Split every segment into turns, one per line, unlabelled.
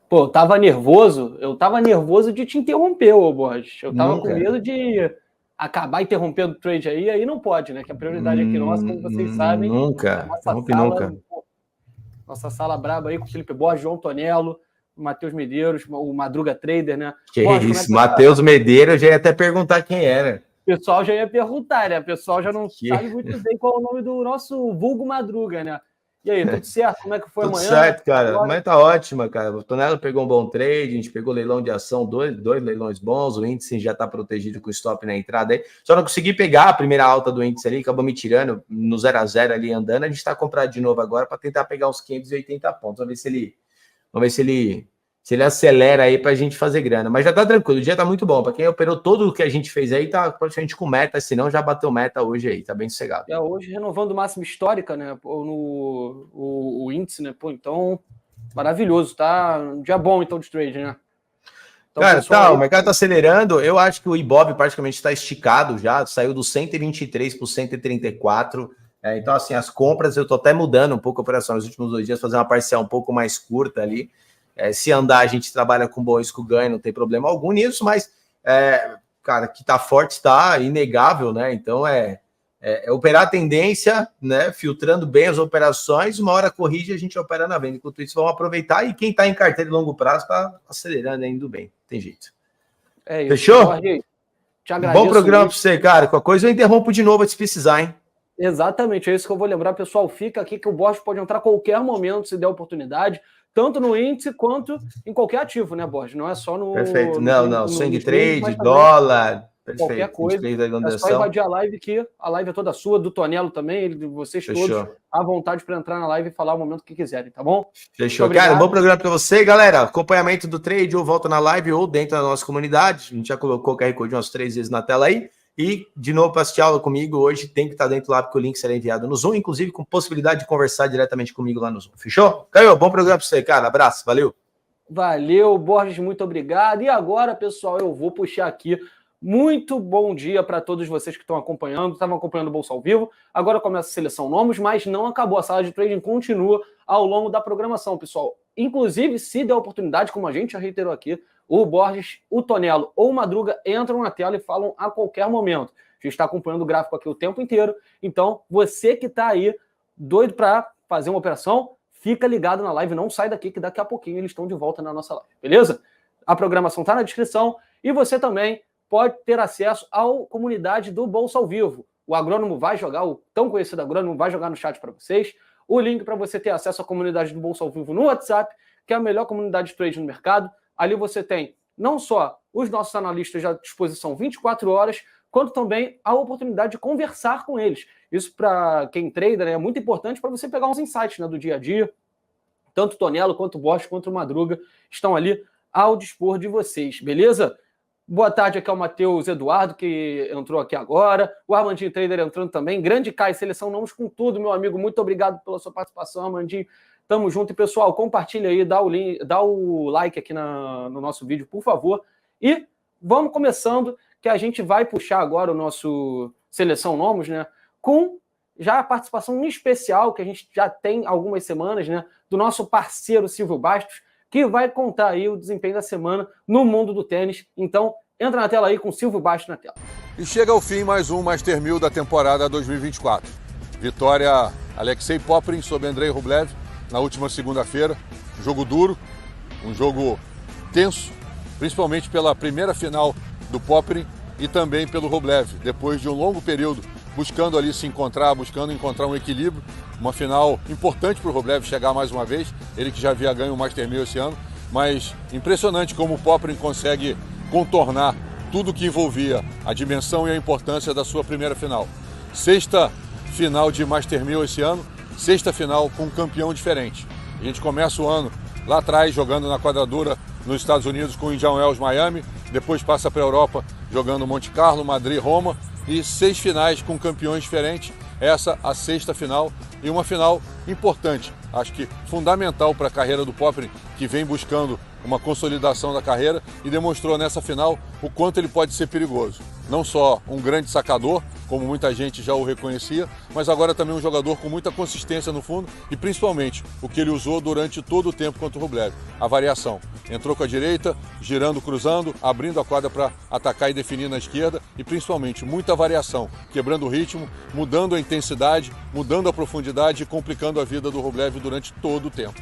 Pô, eu tava nervoso de te interromper, ô Borges. Eu tava com medo de acabar interrompendo o trade aí não pode, né? Que a prioridade aqui nossa, como vocês sabem,
nunca, interrompe nunca.
Nossa sala braba aí com o Felipe Borges, João Tonello, o Matheus Medeiros, o Madruga Trader, né?
Que Borges, isso, Matheus Medeiros, eu já ia até perguntar quem era.
O pessoal já ia perguntar, né? O pessoal já não sabe muito bem qual é o nome do nosso vulgo Madruga, né? E aí, tudo certo? Como é que foi
tudo
amanhã?
Tudo certo, cara. Amanhã tá ótima, cara. O Tonello pegou um bom trade, a gente pegou leilão de ação, dois leilões bons, o índice já tá protegido com stop na entrada aí. Só não consegui pegar a primeira alta do índice ali, acabou me tirando no 0 a 0 ali andando. A gente tá comprado de novo agora para tentar pegar uns 580 pontos. Vamos ver se ele acelera aí pra gente fazer grana. Mas já tá tranquilo, o dia tá muito bom. Pra quem operou tudo o que a gente fez aí, tá praticamente com meta, senão já bateu meta hoje aí, tá bem sossegado.
Hoje renovando o máximo histórica, né? O índice, né? Pô, então, maravilhoso, tá? Um dia bom, então, de trade, né?
Então, cara, tá, o mercado tá acelerando. Eu acho que o Ibov praticamente está esticado já, saiu do 123 para 134. Então, assim, as compras, eu tô até mudando um pouco a operação nos últimos 2 dias, fazer uma parcial um pouco mais curta ali. Se andar, a gente trabalha com bom risco ganho, não tem problema algum nisso, mas, cara, que tá forte, está inegável, né? Então, operar a tendência, né? Filtrando bem as operações, uma hora corrige, a gente opera na venda. Enquanto isso, vamos aproveitar. E quem está em carteira de longo prazo está acelerando, indo bem. Tem jeito.
Isso.
Fechou?
Jorge, te agradeço.
Bom programa para você, cara. Qualquer coisa eu interrompo de novo se precisar, hein?
Exatamente, é isso que eu vou lembrar, pessoal. Fica aqui que o Borges pode entrar a qualquer momento, se der oportunidade, tanto no índice quanto em qualquer ativo, né, Borges? Não é só no...
Perfeito. Não. Swing trade, dólar... Perfeito.
Qualquer coisa. É só invadir a live aqui. A live é toda sua, do Tonello também. Vocês todos à vontade para entrar na live e falar o momento que quiserem, tá bom?
Fechou. Cara, um bom programa para você, galera. Acompanhamento do trade, ou volta na live ou dentro da nossa comunidade. A gente já colocou o QR Code umas 3 vezes na tela aí. E, de novo, para assistir aula comigo hoje, tem que estar dentro lá, porque o link será enviado no Zoom, inclusive com possibilidade de conversar diretamente comigo lá no Zoom. Fechou? Caio, bom programa para você, cara. Abraço, valeu.
Valeu, Borges, muito obrigado. E agora, pessoal, eu vou puxar aqui. Muito bom dia para todos vocês que estão acompanhando, estavam acompanhando o Bolsa ao Vivo. Agora começa a seleção nomes, mas não acabou. A sala de trading continua ao longo da programação, pessoal. Inclusive, se der oportunidade, como a gente já reiterou aqui, o Borges, o Tonello ou o Madruga entram na tela e falam a qualquer momento. A gente está acompanhando o gráfico aqui o tempo inteiro. Então, você que está aí doido para fazer uma operação, fica ligado na live, não sai daqui, que daqui a pouquinho eles estão de volta na nossa live, beleza? A programação está na descrição e você também pode ter acesso à comunidade do Bolsa ao Vivo. O agrônomo vai jogar, o tão conhecido agrônomo vai jogar no chat para vocês. O link para você ter acesso à comunidade do Bolsa ao Vivo no WhatsApp, que é a melhor comunidade de trade no mercado. Ali você tem não só os nossos analistas à disposição 24 horas, quanto também a oportunidade de conversar com eles. Isso, para quem trader, né, é muito importante para você pegar uns insights, né, do dia a dia. Tanto o Tonello, quanto o Borges, quanto o Madruga estão ali ao dispor de vocês, beleza? Boa tarde, aqui é o Matheus Eduardo, que entrou aqui agora. O Armandinho Trader entrando também. Grande Kai, seleção nomes com tudo, meu amigo. Muito obrigado pela sua participação, Armandinho. Tamo junto. E, pessoal, compartilha aí, dá o like aqui no nosso vídeo, por favor. E vamos começando, que a gente vai puxar agora o nosso Seleção Nomes, né? Com já a participação especial, que a gente já tem algumas semanas, né? Do nosso parceiro Silvio Bastos, que vai contar aí o desempenho da semana no mundo do tênis. Então, entra na tela aí com o Silvio Bastos na tela.
E chega ao fim mais um Master 1000 da temporada 2024. Vitória Alexei Popyrin sobre Andrei Rublev na última segunda-feira. Um jogo duro, um jogo tenso, principalmente pela primeira final do Popyrin e também pelo Rublev, depois de um longo período buscando ali se encontrar, buscando encontrar um equilíbrio. Uma final importante para o Rublev chegar mais uma vez, ele que já havia ganho o Master 1000 esse ano, mas impressionante como o Popyrin consegue contornar tudo que envolvia a dimensão e a importância da sua primeira final. Sexta final de Master 1000 esse ano, sexta final com um campeão diferente. A gente começa o ano lá atrás jogando na quadradura nos Estados Unidos com o Indian Wells Miami, depois passa para a Europa jogando Monte Carlo, Madrid, Roma, e 6 finais com campeões diferentes. Essa a sexta final e uma final importante, acho que fundamental para a carreira do Popyrin, que vem buscando uma consolidação da carreira e demonstrou nessa final o quanto ele pode ser perigoso. Não só um grande sacador, como muita gente já o reconhecia, mas agora também um jogador com muita consistência no fundo e principalmente o que ele usou durante todo o tempo contra o Rublev, a variação. Entrou com a direita, girando, cruzando, abrindo a quadra para atacar e definir na esquerda e principalmente muita variação, quebrando o ritmo, mudando a intensidade, mudando a profundidade e complicando a vida do Rublev durante todo o tempo.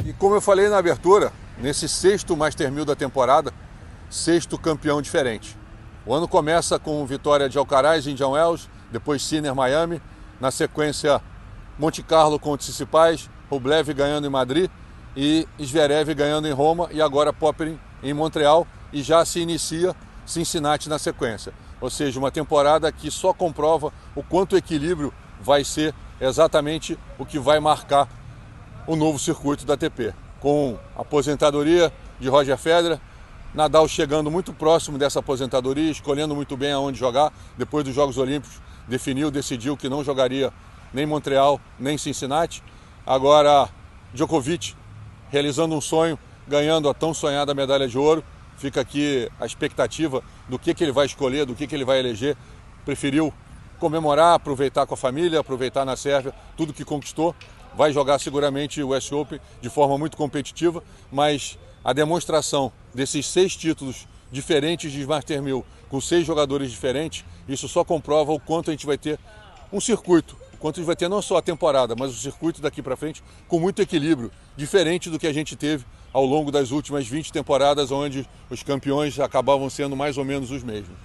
E como eu falei na abertura, nesse 6º Master 1000 da temporada, 6º campeão diferente. O ano começa com vitória de Alcaraz em Indian Wells, depois Sinner, Miami, na sequência Monte Carlo contra Tsitsipas, Rublev ganhando em Madrid e Zverev ganhando em Roma e agora Popyrin em Montreal e já se inicia Cincinnati na sequência. Ou seja, uma temporada que só comprova o quanto o equilíbrio vai ser exatamente o que vai marcar o novo circuito da ATP. Com a aposentadoria de Roger Federer, Nadal chegando muito próximo dessa aposentadoria, escolhendo muito bem aonde jogar. Depois dos Jogos Olímpicos, decidiu que não jogaria nem Montreal, nem Cincinnati. Agora, Djokovic realizando um sonho, ganhando a tão sonhada medalha de ouro. Fica aqui a expectativa do que ele vai escolher, do que ele vai eleger. Preferiu comemorar, aproveitar com a família, aproveitar na Sérvia, tudo que conquistou. Vai jogar seguramente o US Open de forma muito competitiva, mas a demonstração desses 6 títulos diferentes de Master 1000, com 6 jogadores diferentes, isso só comprova o quanto a gente vai ter um circuito, o quanto a gente vai ter não só a temporada, mas o circuito daqui para frente com muito equilíbrio, diferente do que a gente teve ao longo das últimas 20 temporadas, onde os campeões acabavam sendo mais ou menos os mesmos.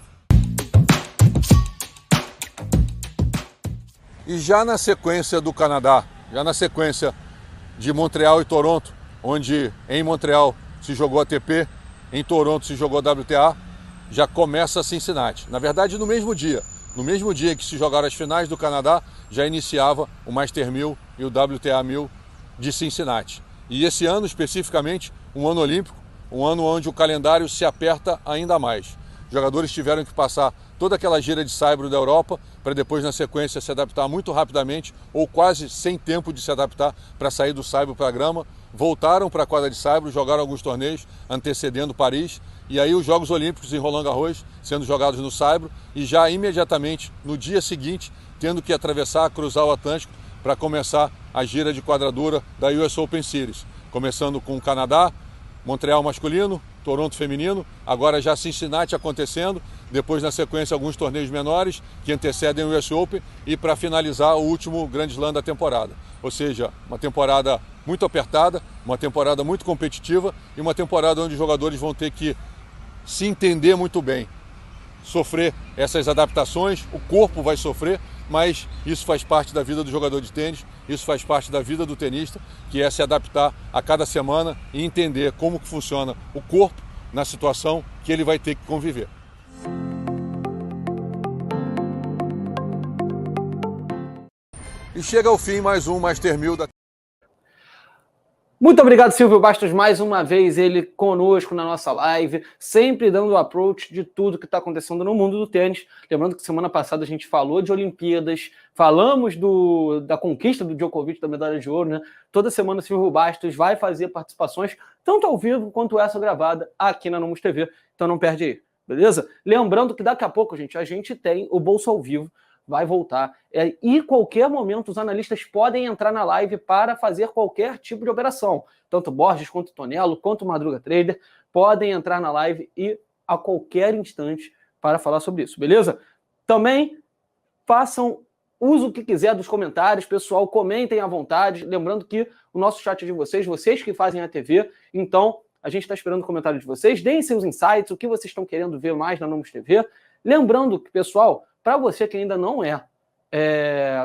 E já na sequência do Canadá, já na sequência de Montreal e Toronto, onde em Montreal se jogou ATP, em Toronto se jogou WTA, já começa Cincinnati. Na verdade, no mesmo dia que se jogaram as finais do Canadá, já iniciava o Master 1000 e o WTA 1000 de Cincinnati. E esse ano, especificamente, um ano olímpico, um ano onde o calendário se aperta ainda mais. Os jogadores tiveram que passar toda aquela gira de saibro da Europa para depois, na sequência, se adaptar muito rapidamente ou quase sem tempo de se adaptar para sair do saibro para a grama. Voltaram para a quadra de saibro, jogaram alguns torneios antecedendo Paris e aí os Jogos Olímpicos em Roland Garros sendo jogados no saibro e já imediatamente, no dia seguinte, tendo que cruzar o Atlântico para começar a gira de quadradura da US Open Series. Começando com o Canadá, Montreal masculino, Toronto feminino, agora já Cincinnati acontecendo, depois na sequência alguns torneios menores que antecedem o US Open e para finalizar o último Grand Slam da temporada. Ou seja, uma temporada muito apertada, uma temporada muito competitiva e uma temporada onde os jogadores vão ter que se entender muito bem, sofrer essas adaptações, o corpo vai sofrer, mas isso faz parte da vida do jogador de tênis, isso faz parte da vida do tenista, que é se adaptar a cada semana e entender como que funciona o corpo na situação que ele vai ter que conviver. E chega ao fim mais um Master 1000 da...
Muito obrigado, Silvio Bastos, mais uma vez ele conosco na nossa live, sempre dando o approach de tudo que está acontecendo no mundo do tênis. Lembrando que semana passada a gente falou de Olimpíadas, falamos da conquista do Djokovic da medalha de ouro, né? Toda semana o Silvio Bastos vai fazer participações, tanto ao vivo quanto essa gravada aqui na Nomos TV, então não perde aí, beleza? Lembrando que daqui a pouco, gente, a gente tem o Bolsa ao Vivo, vai voltar. E qualquer momento os analistas podem entrar na live para fazer qualquer tipo de operação. Tanto Borges, quanto Tonello, quanto Madruga Trader podem entrar na live e a qualquer instante para falar sobre isso, beleza? Também façam uso o que quiser dos comentários, pessoal, comentem à vontade. Lembrando que o nosso chat é de vocês que fazem a TV, então a gente está esperando o comentário de vocês. Deem seus insights, o que vocês estão querendo ver mais na Nomos TV. Lembrando que, pessoal, para você que ainda não é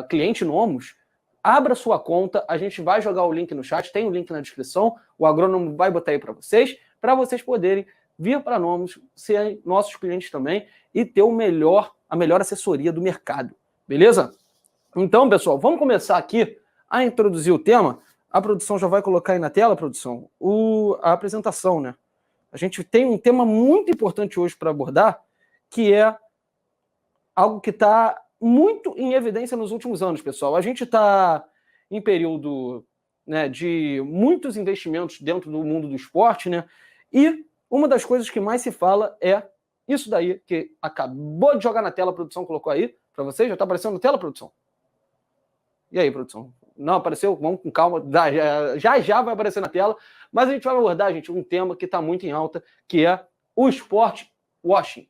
cliente Nomos, abra sua conta, a gente vai jogar o link no chat, tem o link na descrição, o agrônomo vai botar aí para vocês poderem vir para Nomos, ser nossos clientes também e ter a melhor assessoria do mercado, beleza? Então, pessoal, vamos começar aqui a introduzir o tema. A produção já vai colocar aí na tela, produção, a apresentação, né? A gente tem um tema muito importante hoje para abordar, que é algo que está muito em evidência nos últimos anos, pessoal. A gente está em período, né, de muitos investimentos dentro do mundo do esporte, né? E uma das coisas que mais se fala é isso daí, que acabou de jogar na tela, a produção colocou aí para vocês. Já está aparecendo na tela, produção? E aí, produção? Não apareceu? Vamos com calma, já vai aparecer na tela. Mas a gente vai abordar, gente, um tema que está muito em alta, que é o sport washing.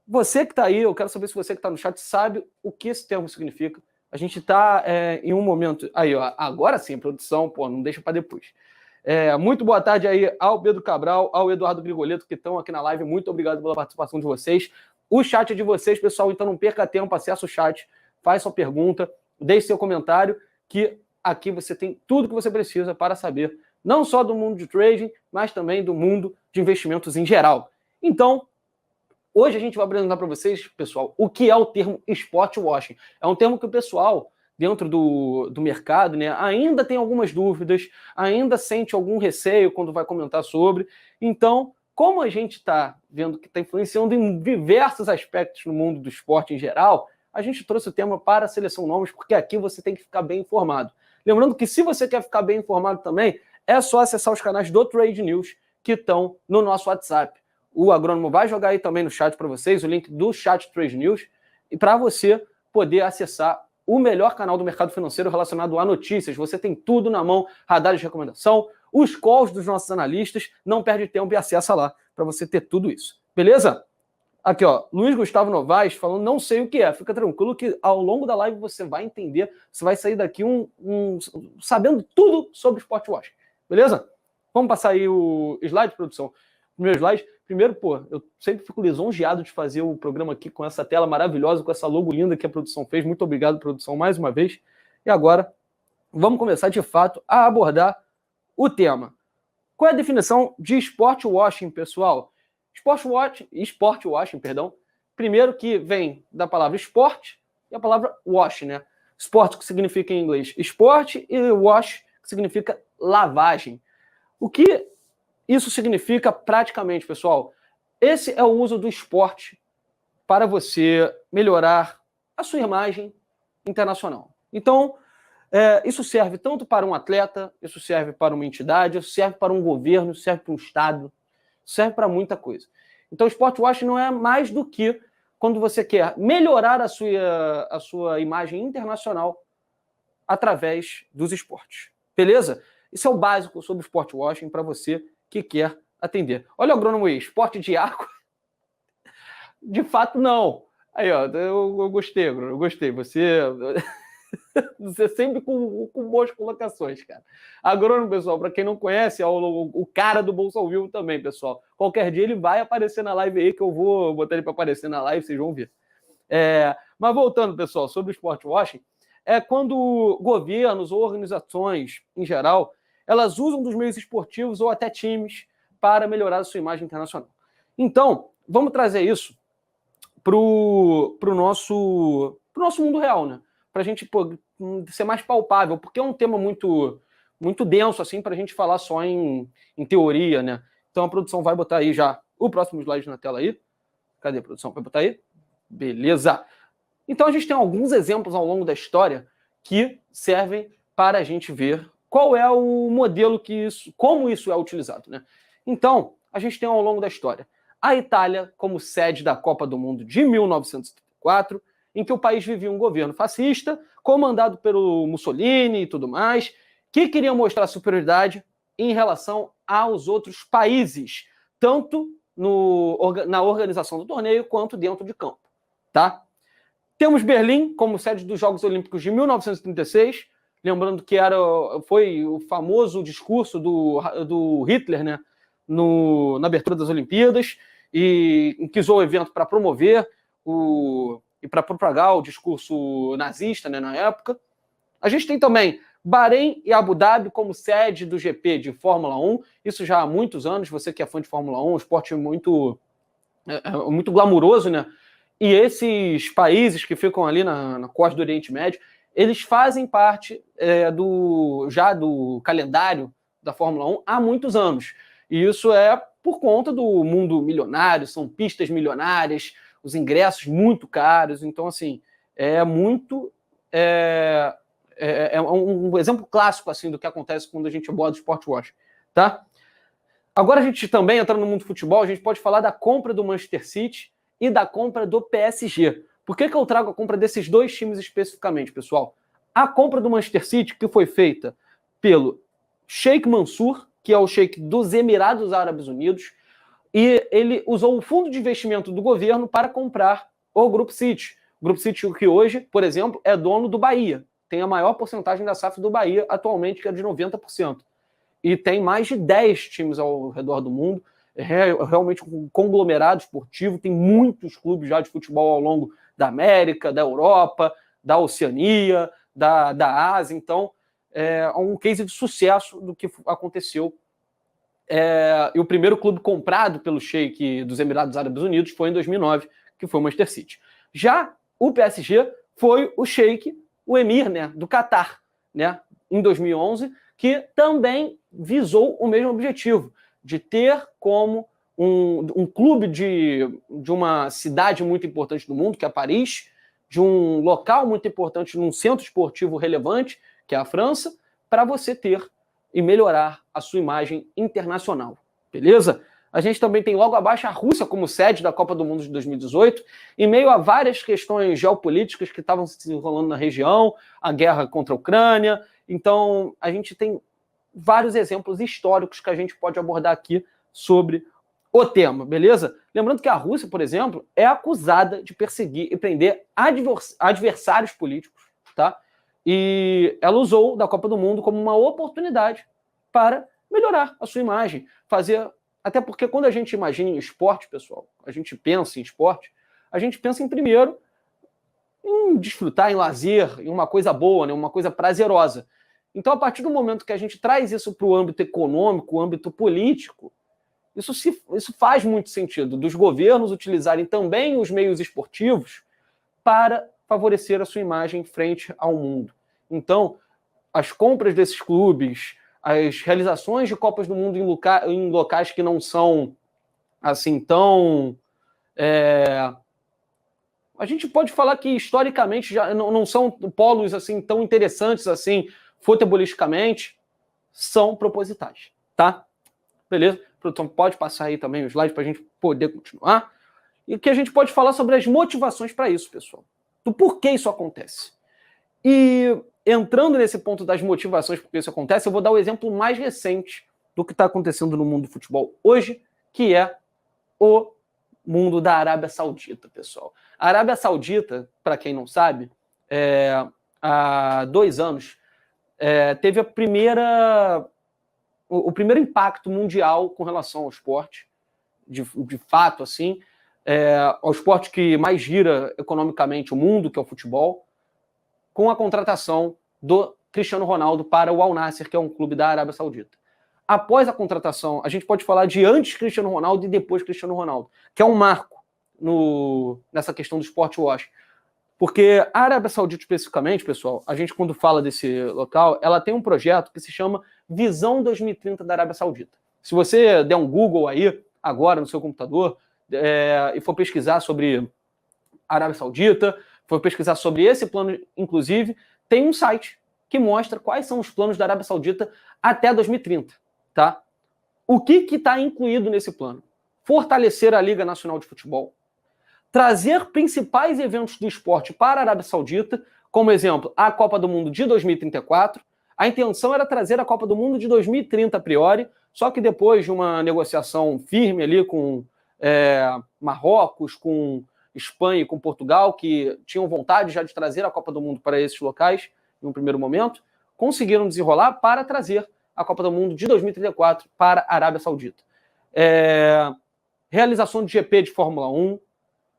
Você que está aí, eu quero saber se você que está no chat sabe o que esse termo significa. A gente está em um momento... Aí, ó, agora sim, produção, pô, não deixa para depois. Muito boa tarde aí ao Pedro Cabral, ao Eduardo Grigoleto, que estão aqui na live. Muito obrigado pela participação de vocês. O chat é de vocês, pessoal, então não perca tempo, acessa o chat, faz sua pergunta, deixe seu comentário, que aqui você tem tudo que você precisa para saber, não só do mundo de trading, mas também do mundo de investimentos em geral. Então, hoje a gente vai apresentar para vocês, pessoal, o que é o termo spot washing. É um termo que o pessoal, dentro do mercado, né, ainda tem algumas dúvidas, ainda sente algum receio quando vai comentar sobre. Então, como a gente está vendo que está influenciando em diversos aspectos no mundo do esporte em geral, a gente trouxe o tema para a Seleção Nomes, porque aqui você tem que ficar bem informado. Lembrando que se você quer ficar bem informado também, é só acessar os canais do Trade News que estão no nosso WhatsApp. O Agrônomo vai jogar aí também no chat para vocês, o link do chat Trade News, e para você poder acessar o melhor canal do mercado financeiro relacionado a notícias. Você tem tudo na mão, radares de recomendação, os calls dos nossos analistas, não perde tempo e acessa lá para você ter tudo isso. Beleza? Aqui, ó, Luiz Gustavo Novaes falando, não sei o que é. Fica tranquilo que ao longo da live você vai entender, você vai sair daqui sabendo tudo sobre Sport Watch. Beleza? Vamos passar aí o slide, produção. Primeiro slide. Primeiro, pô, eu sempre fico lisonjeado de fazer o programa aqui com essa tela maravilhosa, com essa logo linda que a produção fez. Muito obrigado, produção, mais uma vez. E agora, vamos começar, de fato, a abordar o tema. Qual é a definição de sport washing, pessoal? Sport washing, perdão. Primeiro que vem da palavra esporte e a palavra wash, né? Sport, que significa em inglês esporte, e wash, que significa lavagem. O que isso significa praticamente, pessoal? Esse é o uso do esporte para você melhorar a sua imagem internacional. Então, isso serve tanto para um atleta, isso serve para uma entidade, isso serve para um governo, isso serve para um estado, serve para muita coisa. Então, o sport washing não é mais do que quando você quer melhorar a sua imagem internacional através dos esportes. Beleza? Isso é o básico sobre o sport washing para você que quer atender. Olha o agrônomo aí, esporte de arco. De fato, não. Aí, ó, eu gostei, agrônomo, eu gostei. Você sempre com boas colocações, cara. Agrônomo, pessoal, para quem não conhece, é o cara do Bolsa ao Vivo também, pessoal. Qualquer dia ele vai aparecer na live aí, que eu vou botar ele para aparecer na live, vocês vão ver. Mas voltando, pessoal, sobre o sport washing, é quando governos ou organizações, em geral, elas usam dos meios esportivos ou até times para melhorar a sua imagem internacional. Então, vamos trazer isso para o nosso mundo real, né? Para a gente ser mais palpável, porque é um tema muito, muito denso, assim, para a gente falar só em teoria, né? Então a produção vai botar aí já o próximo slide na tela aí. Cadê a produção? Vai botar aí? Beleza! Então a gente tem alguns exemplos ao longo da história que servem para a gente ver qual é o modelo como isso é utilizado, né? Então, a gente tem ao longo da história a Itália como sede da Copa do Mundo de 1934, em que o país vivia um governo fascista, comandado pelo Mussolini e tudo mais, que queria mostrar superioridade em relação aos outros países, tanto na organização do torneio quanto dentro de campo, tá? Temos Berlim como sede dos Jogos Olímpicos de 1936, lembrando que foi o famoso discurso do Hitler, né, na abertura das Olimpíadas, e que usou o evento para promover e para propagar o discurso nazista, né, na época. A gente tem também Bahrein e Abu Dhabi como sede do GP de Fórmula 1, isso já há muitos anos. Você que é fã de Fórmula 1, um esporte muito glamuroso, né? E esses países que ficam ali na costa do Oriente Médio, eles fazem parte do calendário da Fórmula 1 há muitos anos. E isso é por conta do mundo milionário, são pistas milionárias, os ingressos muito caros. Então, assim, é um exemplo clássico assim, do que acontece quando a gente aborda o sport watch, tá? Agora a gente também, entrando no mundo do futebol, a gente pode falar da compra do Manchester City e da compra do PSG. Por que eu trago a compra desses dois times especificamente, pessoal? A compra do Manchester City, que foi feita pelo Sheikh Mansour, que é o Sheikh dos Emirados Árabes Unidos, e ele usou o fundo de investimento do governo para comprar o Grupo City. O Grupo City, que hoje, por exemplo, é dono do Bahia. Tem a maior porcentagem da SAF do Bahia atualmente, que é de 90%. E tem mais de 10 times ao redor do mundo. É realmente um conglomerado esportivo. Tem muitos clubes já de futebol ao longo da América, da Europa, da Oceania, da Ásia. Então, é um case de sucesso do que aconteceu. E o primeiro clube comprado pelo Sheikh dos Emirados Árabes Unidos foi em 2009, que foi o Manchester City. Já o PSG foi o Sheikh, o Emir, né, do Catar, né, em 2011, que também visou o mesmo objetivo, de ter como um clube de uma cidade muito importante do mundo, que é Paris, de um local muito importante, num centro esportivo relevante, que é a França, para você ter e melhorar a sua imagem internacional, beleza? A gente também tem logo abaixo a Rússia como sede da Copa do Mundo de 2018, em meio a várias questões geopolíticas que estavam se desenrolando na região, a guerra contra a Ucrânia. Então, a gente tem vários exemplos históricos que a gente pode abordar aqui sobre o tema, beleza? Lembrando que a Rússia, por exemplo, é acusada de perseguir e prender adversários políticos, tá? E ela usou da Copa do Mundo como uma oportunidade para melhorar a sua imagem, fazer... Até porque quando a gente imagina em esporte, pessoal, a gente pensa em esporte, a gente pensa em primeiro em desfrutar, em lazer, em uma coisa boa, né, uma coisa prazerosa. Então, a partir do momento que a gente traz isso para o âmbito econômico, o âmbito político, isso faz muito sentido, dos governos utilizarem também os meios esportivos para favorecer a sua imagem frente ao mundo. Então, as compras desses clubes, as realizações de Copas do Mundo em locais que não são assim tão... A gente pode falar que historicamente já não são polos assim tão interessantes assim, futebolisticamente, são propositais, tá? Beleza? Então pode passar aí também os slides para a gente poder continuar. E que a gente pode falar sobre as motivações para isso, pessoal. Do porquê isso acontece. E entrando nesse ponto das motivações por que isso acontece, eu vou dar o exemplo mais recente do que está acontecendo no mundo do futebol hoje, que é o mundo da Arábia Saudita, pessoal. A Arábia Saudita, para quem não sabe, há 2 anos, teve o primeiro impacto mundial com relação ao esporte, de fato, assim, ao esporte que mais gira economicamente o mundo, que é o futebol, com a contratação do Cristiano Ronaldo para o Al Nassr, que é um clube da Arábia Saudita. Após a contratação, a gente pode falar de antes Cristiano Ronaldo e depois Cristiano Ronaldo, que é um marco nessa questão do esporte wash. Porque a Arábia Saudita especificamente, pessoal, a gente quando fala desse local, ela tem um projeto que se chama Visão 2030 da Arábia Saudita. Se você der um Google aí, agora no seu computador, e for pesquisar sobre a Arábia Saudita, for pesquisar sobre esse plano, inclusive, tem um site que mostra quais são os planos da Arábia Saudita até 2030, tá? O que está incluído nesse plano? Fortalecer a Liga Nacional de Futebol, trazer principais eventos do esporte para a Arábia Saudita, como exemplo, a Copa do Mundo de 2034. A intenção era trazer a Copa do Mundo de 2030 a priori, só que depois de uma negociação firme ali com Marrocos, com Espanha e com Portugal, que tinham vontade já de trazer a Copa do Mundo para esses locais, em um primeiro momento, conseguiram desenrolar para trazer a Copa do Mundo de 2034 para a Arábia Saudita. Realização de GP de Fórmula 1,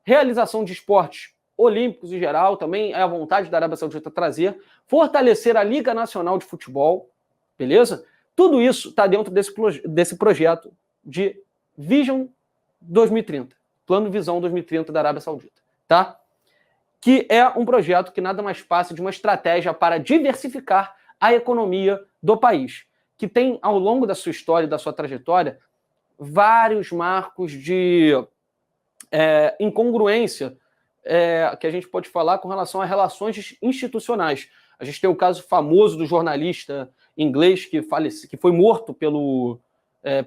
realização de esportes olímpicos em geral, também é a vontade da Arábia Saudita trazer, fortalecer a Liga Nacional de Futebol, beleza? Tudo isso está dentro desse projeto de Vision 2030, Plano Visão 2030 da Arábia Saudita, tá? Que é um projeto que nada mais passa de uma estratégia para diversificar a economia do país, que tem, ao longo da sua história e da sua trajetória, vários marcos de incongruência que a gente pode falar com relação a relações institucionais. A gente tem o caso famoso do jornalista inglês que foi morto pelo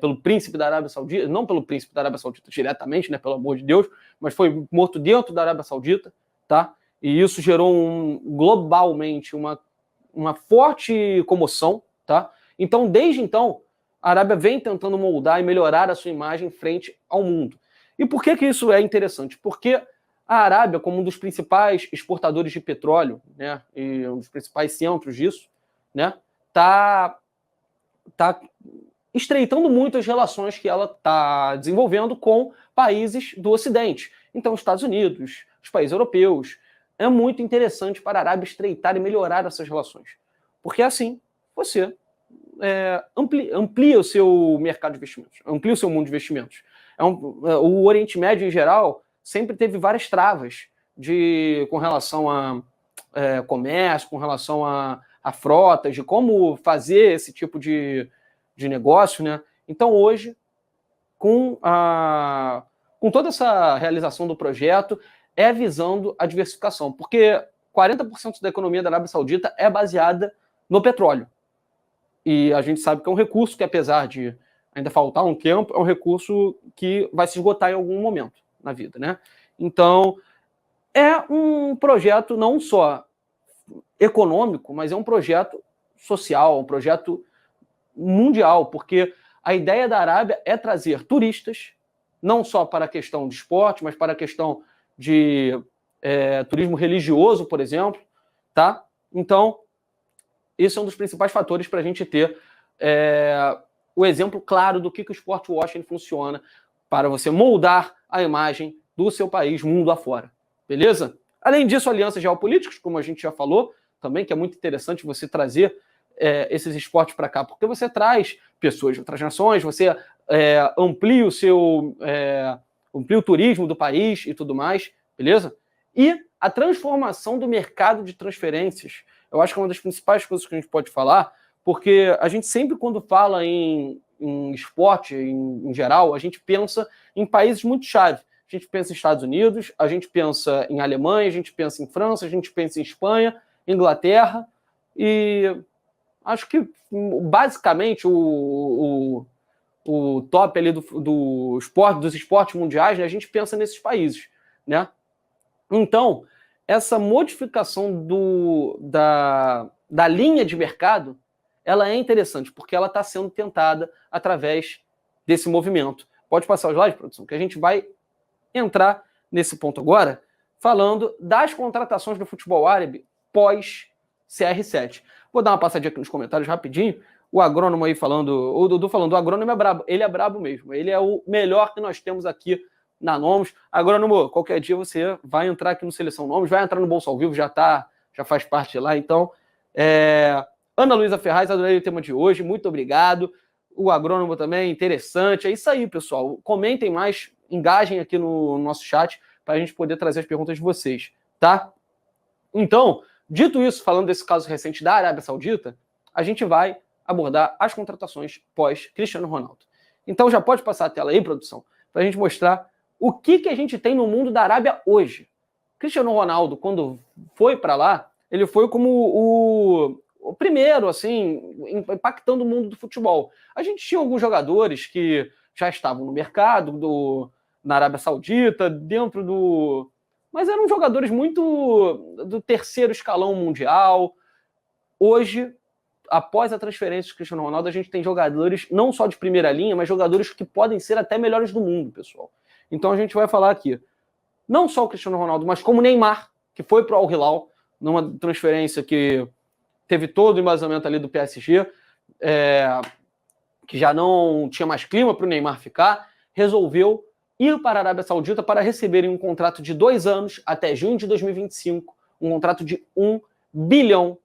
pelo príncipe da Arábia Saudita, não pelo príncipe da Arábia Saudita diretamente, né, pelo amor de Deus, mas foi morto dentro da Arábia Saudita, tá? E isso gerou globalmente uma forte comoção, tá? Então, desde então, a Arábia vem tentando moldar e melhorar a sua imagem frente ao mundo. E por que isso é interessante? Porque a Arábia, como um dos principais exportadores de petróleo, né, e um dos principais centros disso, né, tá estreitando muito as relações que ela está desenvolvendo com países do Ocidente. Então, Estados Unidos, os países europeus. É muito interessante para a Arábia estreitar e melhorar essas relações. Porque assim, você amplia o seu mercado de investimentos, amplia o seu mundo de investimentos. O Oriente Médio, em geral, sempre teve várias travas com relação a comércio, com relação a frotas, de como fazer esse tipo de negócio, né? Então, hoje, com toda essa realização do projeto, visando a diversificação, porque 40% da economia da Arábia Saudita é baseada no petróleo. E a gente sabe que é um recurso que, apesar de ainda faltar um tempo, é um recurso que vai se esgotar em algum momento na vida, né? Então, é um projeto não só econômico, mas é um projeto social, um projeto mundial, porque a ideia da Arábia é trazer turistas, não só para a questão de esporte, mas para a questão de turismo religioso, por exemplo, tá? Então, esse é um dos principais fatores para a gente ter o exemplo claro do que o Sport Washing funciona para você moldar a imagem do seu país mundo afora, beleza? Além disso, alianças geopolíticas, como a gente já falou, também, que é muito interessante você trazer esses esportes para cá, porque você traz pessoas de outras nações, você amplia amplia o turismo do país e tudo mais, beleza? E a transformação do mercado de transferências, eu acho que é uma das principais coisas que a gente pode falar, porque a gente sempre, quando fala em esporte, em geral, a gente pensa em países muito chave. A gente pensa em Estados Unidos, a gente pensa em Alemanha, a gente pensa em França, a gente pensa em Espanha, Inglaterra, e acho que, basicamente, o top ali dos esportes mundiais, né, a gente pensa nesses países, né? Então, essa modificação da linha de mercado, ela é interessante, porque ela está sendo tentada através desse movimento. Pode passar o slide, produção, que a gente vai entrar nesse ponto agora, falando das contratações do futebol árabe pós-CR7. Vou dar uma passadinha aqui nos comentários rapidinho. O agrônomo aí o Dudu falando, o agrônomo é brabo. Ele é brabo mesmo. Ele é o melhor que nós temos aqui na Nomos. Agrônomo, qualquer dia você vai entrar aqui no Seleção Nomos, vai entrar no Bolsa ao Vivo, já faz parte lá. Então, Ana Luísa Ferraz, adorei o tema de hoje. Muito obrigado. O agrônomo também, interessante. É isso aí, pessoal. Comentem mais, engajem aqui no nosso chat para a gente poder trazer as perguntas de vocês, tá? Então, dito isso, falando desse caso recente da Arábia Saudita, a gente vai abordar as contratações pós-Cristiano Ronaldo. Então já pode passar a tela aí, produção, para a gente mostrar o que a gente tem no mundo da Arábia hoje. Cristiano Ronaldo, quando foi para lá, ele foi como o primeiro, assim, impactando o mundo do futebol. A gente tinha alguns jogadores que já estavam no mercado na Arábia Saudita, mas eram jogadores muito do terceiro escalão mundial. Hoje, após a transferência de Cristiano Ronaldo, a gente tem jogadores não só de primeira linha, mas jogadores que podem ser até melhores do mundo, pessoal. Então a gente vai falar aqui, não só o Cristiano Ronaldo, mas como o Neymar, que foi para o Al Hilal, numa transferência que teve todo o embasamento ali do PSG, que já não tinha mais clima para o Neymar ficar, resolveu ir para a Arábia Saudita para receberem um contrato de 2 anos até junho de 2025, um contrato de R$1 bilhão.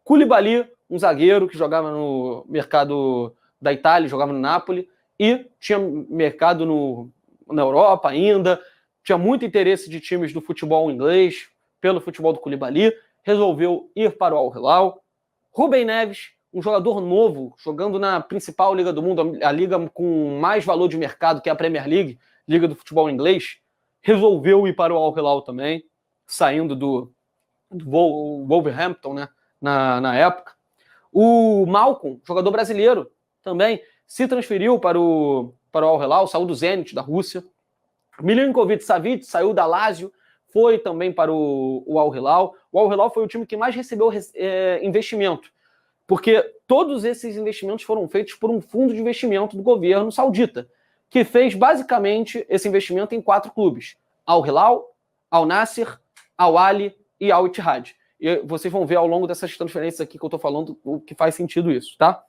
Koulibaly, um zagueiro que jogava no mercado da Itália, jogava no Napoli, e tinha mercado na Europa ainda, tinha muito interesse de times do futebol inglês, pelo futebol do Koulibaly, resolveu ir para o Al Hilal. Rubem Neves, um jogador novo, jogando na principal liga do mundo, a liga com mais valor de mercado, que é a Premier League, liga do futebol inglês, resolveu ir para o Al Hilal também, saindo do Wolverhampton, né, na época. O Malcom, jogador brasileiro, também se transferiu para o Al Hilal, saiu do Zenit, da Rússia. Milinkovic-Savic saiu da Lazio, foi também para o Al Hilal. O Al Hilal foi o time que mais recebeu investimento, porque todos esses investimentos foram feitos por um fundo de investimento do governo saudita, que fez basicamente esse investimento em 4 clubes: Al Hilal, Al Nassr, Al Ahly e Al Ittihad. E vocês vão ver ao longo dessas transferências aqui que eu estou falando o que faz sentido isso, tá?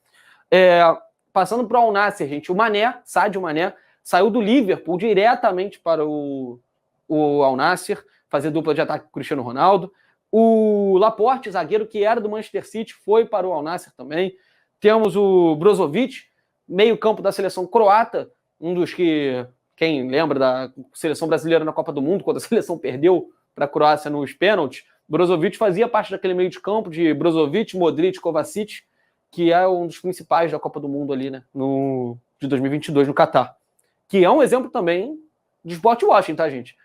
Passando para o Al Nassr, gente, o Sadio Mané, saiu do Liverpool diretamente para o Al Nassr, fazer dupla de ataque com o Cristiano Ronaldo. O Laporte, zagueiro que era do Manchester City, foi para o Al Nassr também. Temos o Brozovic, meio campo da seleção croata, um dos que, quem lembra da seleção brasileira na Copa do Mundo, quando a seleção perdeu para a Croácia nos pênaltis, Brozovic fazia parte daquele meio de campo de Brozovic, Modric, Kovacic, que é um dos principais da Copa do Mundo ali, né, de 2022 no Catar. Que é um exemplo também de sport washing, tá, gente?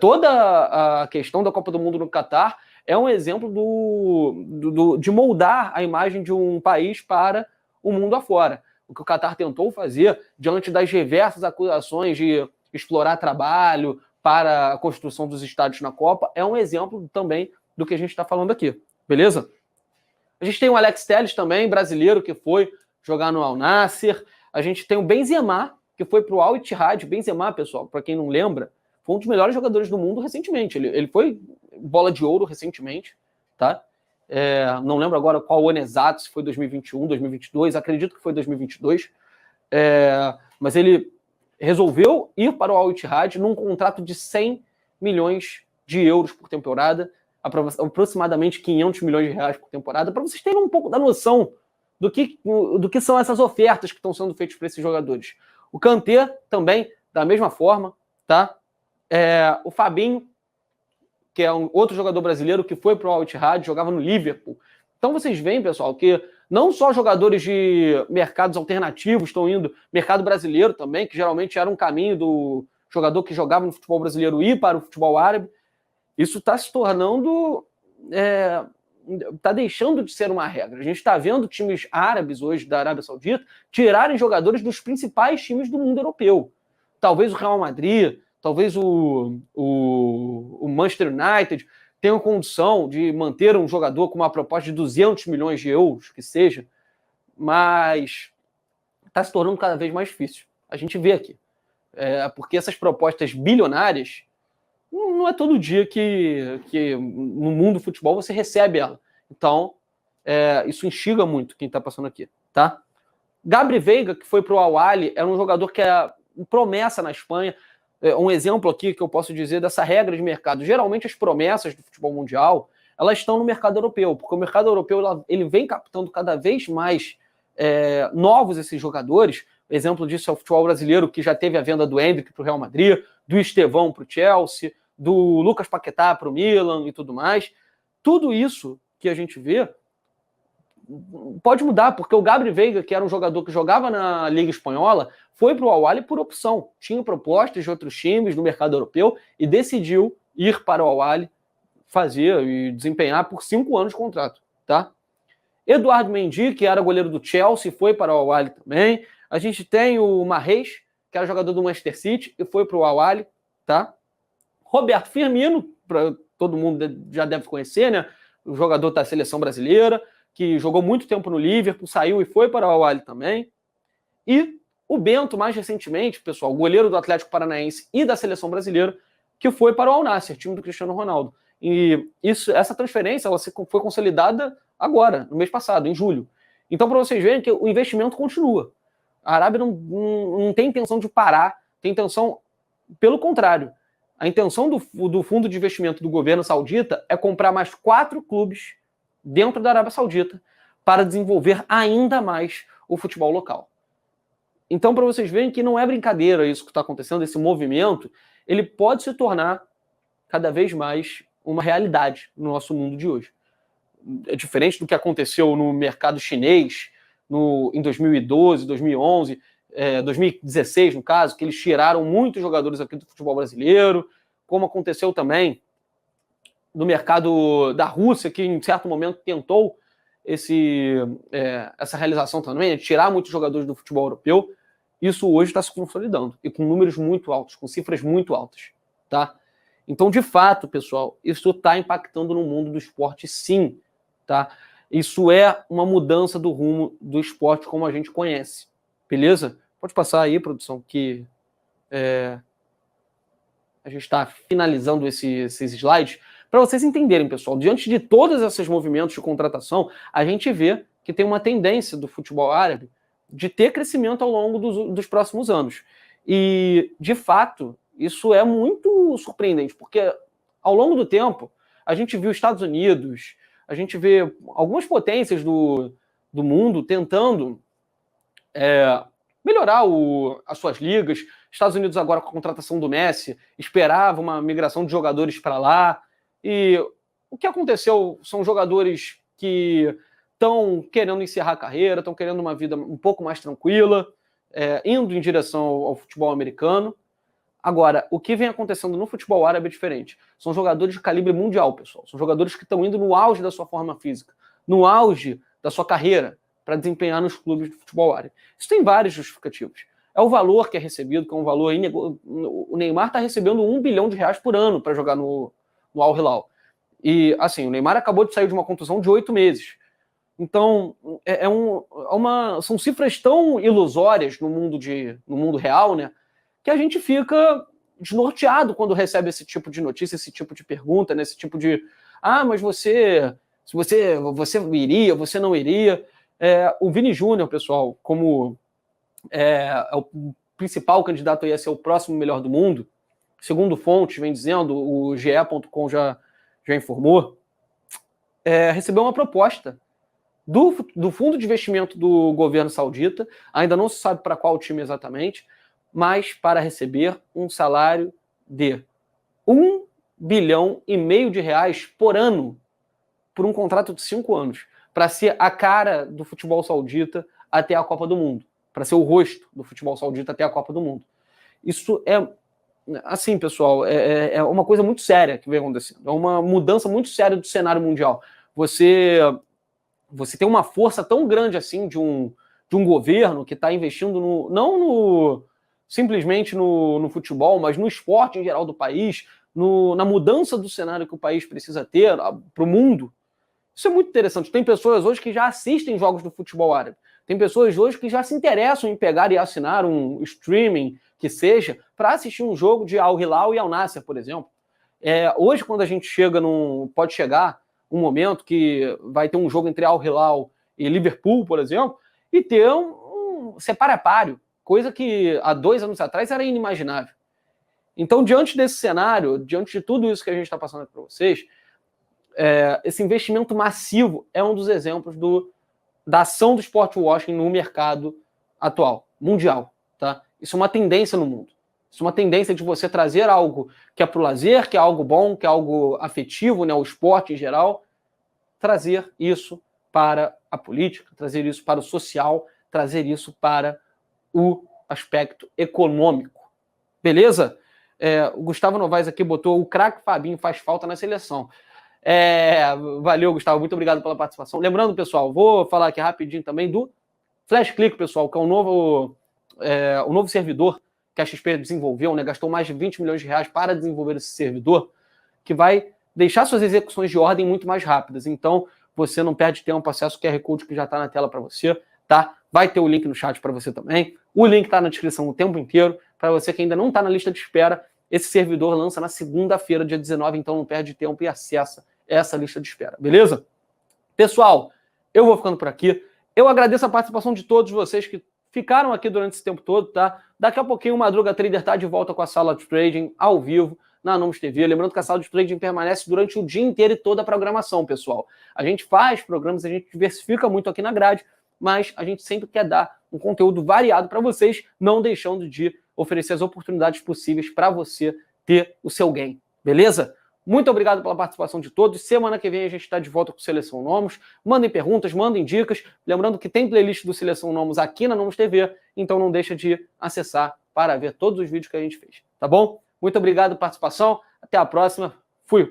Toda a questão da Copa do Mundo no Catar é um exemplo de moldar a imagem de um país para o mundo afora. O que o Catar tentou fazer diante das diversas acusações de explorar trabalho para a construção dos estádios na Copa é um exemplo também do que a gente está falando aqui, beleza? A gente tem o Alex Telles também, brasileiro, que foi jogar no Al Nassr. A gente tem o Benzema, que foi para o Al Ittihad. Benzema, pessoal, para quem não lembra, foi um dos melhores jogadores do mundo recentemente. Ele foi bola de ouro recentemente, tá? Não lembro agora qual o ano exato, se foi 2021, 2022, acredito que foi 2022. Mas ele resolveu ir para o Al Ittihad num contrato de 100 milhões de euros por temporada, aproximadamente 500 milhões de reais por temporada, para vocês terem um pouco da noção do que são essas ofertas que estão sendo feitas para esses jogadores. O Kanté também, da mesma forma, tá? O Fabinho, que é um outro jogador brasileiro que foi para o Al Ittihad, jogava no Liverpool. Então vocês veem, pessoal, que não só jogadores de mercados alternativos estão indo, mercado brasileiro também, que geralmente era um caminho do jogador que jogava no futebol brasileiro ir para o futebol árabe. Isso está se tornando, está deixando de ser uma regra. A gente está vendo times árabes hoje da Arábia Saudita tirarem jogadores dos principais times do mundo europeu. Talvez o Real Madrid, talvez o Manchester United tenham condição de manter um jogador com uma proposta de 200 milhões de euros, que seja, mas está se tornando cada vez mais difícil. A gente vê aqui. Porque essas propostas bilionárias não é todo dia que no mundo do futebol você recebe ela. Então, isso instiga muito quem está passando aqui, tá? Gabri Veiga, que foi para o Al Ahly, era um jogador que é promessa na Espanha. Um exemplo aqui que eu posso dizer dessa regra de mercado. Geralmente as promessas do futebol mundial, elas estão no mercado europeu, porque o mercado europeu ele vem captando cada vez mais novos esses jogadores. Exemplo disso é o futebol brasileiro, que já teve a venda do Endrick para o Real Madrid, do Estevão para o Chelsea, do Lucas Paquetá para o Milan e tudo mais. Tudo isso que a gente vê pode mudar, porque o Gabri Veiga, que era um jogador que jogava na Liga Espanhola, foi para o Al Ahly por opção. Tinha propostas de outros times no mercado europeu e decidiu ir para o Al Ahly fazer e desempenhar por 5 anos de contrato, tá? Eduardo Mendy, que era goleiro do Chelsea, foi para o Al Ahly também. A gente tem o Mahrez, que era jogador do Manchester City e foi para o Al Ahly, tá? Roberto Firmino, todo mundo já deve conhecer, né? O jogador da seleção brasileira, que jogou muito tempo no Liverpool, saiu e foi para o Al Ahly também. E o Bento, mais recentemente, pessoal, goleiro do Atlético Paranaense e da seleção brasileira, que foi para o Al Nassr, time do Cristiano Ronaldo. E essa transferência ela foi consolidada agora, no mês passado, em julho. Então, para vocês verem que o investimento continua. A Arábia não tem intenção de parar, tem intenção, pelo contrário. A intenção do fundo de investimento do governo saudita é comprar mais 4 clubes dentro da Arábia Saudita para desenvolver ainda mais o futebol local. Então, para vocês verem que não é brincadeira isso que está acontecendo, esse movimento, ele pode se tornar cada vez mais uma realidade no nosso mundo de hoje. É diferente do que aconteceu no mercado chinês em 2012, 2011, 2016, no caso, que eles tiraram muitos jogadores aqui do futebol brasileiro, como aconteceu também no mercado da Rússia, que em certo momento tentou essa realização também, tirar muitos jogadores do futebol europeu, isso hoje está se consolidando, e com números muito altos, com cifras muito altas, tá? Então, de fato, pessoal, isso está impactando no mundo do esporte, sim, tá? Isso é uma mudança do rumo do esporte como a gente conhece, beleza? Pode passar aí, produção, que a gente está finalizando esses slides, para vocês entenderem, pessoal, diante de todos esses movimentos de contratação, a gente vê que tem uma tendência do futebol árabe de ter crescimento ao longo dos próximos anos. E, de fato, isso é muito surpreendente, porque ao longo do tempo, a gente viu Estados Unidos, a gente vê algumas potências do mundo tentando melhorar as suas ligas. Estados Unidos agora com a contratação do Messi, esperava uma migração de jogadores para lá. E o que aconteceu são jogadores que estão querendo encerrar a carreira, estão querendo uma vida um pouco mais tranquila, indo em direção ao futebol americano. Agora, o que vem acontecendo no futebol árabe é diferente. São jogadores de calibre mundial, pessoal. São jogadores que estão indo no auge da sua forma física, no auge da sua carreira, para desempenhar nos clubes de futebol árabe. Isso tem vários justificativos. É o valor que é recebido, que é um valor o Neymar está recebendo R$1 bilhão por ano para jogar no Al Hilal. E, assim, o Neymar acabou de sair de uma contusão de 8 meses. Então, são cifras tão ilusórias no mundo real, né, que a gente fica desnorteado quando recebe esse tipo de notícia, esse tipo de pergunta, né, esse tipo de mas você iria, você não iria. O Vini Júnior, pessoal, como é o principal candidato a ser o próximo melhor do mundo, segundo fontes, vem dizendo, o GE.com já informou, recebeu uma proposta do fundo de investimento do governo saudita, ainda não se sabe para qual time exatamente, mas para receber um salário de R$1,5 bilhão por ano, por um contrato de 5 anos, para ser a cara do futebol saudita até a Copa do Mundo, para ser o rosto do futebol saudita até a Copa do Mundo. Isso assim, pessoal, é uma coisa muito séria que vem acontecendo. É uma mudança muito séria do cenário mundial. Você tem uma força tão grande assim de um governo que está investindo não simplesmente no futebol, mas no esporte em geral do país, na mudança do cenário que o país precisa ter para o mundo. Isso é muito interessante. Tem pessoas hoje que já assistem jogos do futebol árabe. Tem pessoas hoje que já se interessam em pegar e assinar um streaming que seja para assistir um jogo de Al Hilal e Al Nassr, por exemplo. Hoje, quando a gente pode chegar um momento que vai ter um jogo entre Al Hilal e Liverpool, por exemplo, e ter um separatório, coisa que há 2 anos atrás era inimaginável. Então, diante desse cenário, diante de tudo isso que a gente está passando aqui para vocês, esse investimento massivo é um dos exemplos da ação do sport washing no mercado atual, mundial. Tá? Isso é uma tendência no mundo. Isso é uma tendência de você trazer algo que é para o lazer, que é algo bom, que é algo afetivo, né, o esporte em geral, trazer isso para a política, trazer isso para o social, trazer isso para o aspecto econômico. Beleza? O Gustavo Novaes aqui botou: o craque Fabinho faz falta na seleção. Valeu, Gustavo, muito obrigado pela participação. Lembrando, pessoal, vou falar aqui rapidinho também do Flash Click, pessoal, que é o novo servidor que a XP desenvolveu, né? Gastou mais de R$20 milhões para desenvolver esse servidor, que vai deixar suas execuções de ordem muito mais rápidas. Então, você não perde tempo, acessa o QR Code que já está na tela para você, tá? Vai ter o link no chat para você também. O link está na descrição o tempo inteiro. Para você que ainda não está na lista de espera, esse servidor lança na segunda-feira, dia 19, então não perde tempo e acessa essa lista de espera, beleza? Pessoal, eu vou ficando por aqui. Eu agradeço a participação de todos vocês que ficaram aqui durante esse tempo todo, tá? Daqui a pouquinho o Madruga Trader tá de volta com a sala de trading ao vivo na Nomus TV. Lembrando que a sala de trading permanece durante o dia inteiro e toda a programação, pessoal. A gente faz programas, a gente diversifica muito aqui na grade, mas a gente sempre quer dar um conteúdo variado para vocês, não deixando de oferecer as oportunidades possíveis para você ter o seu gain, beleza? Muito obrigado pela participação de todos. Semana que vem a gente está de volta com Seleção Nomus. Mandem perguntas, mandem dicas. Lembrando que tem playlist do Seleção Nomus aqui na Nomus TV, então não deixa de acessar para ver todos os vídeos que a gente fez, tá bom? Muito obrigado pela participação. Até a próxima. Fui!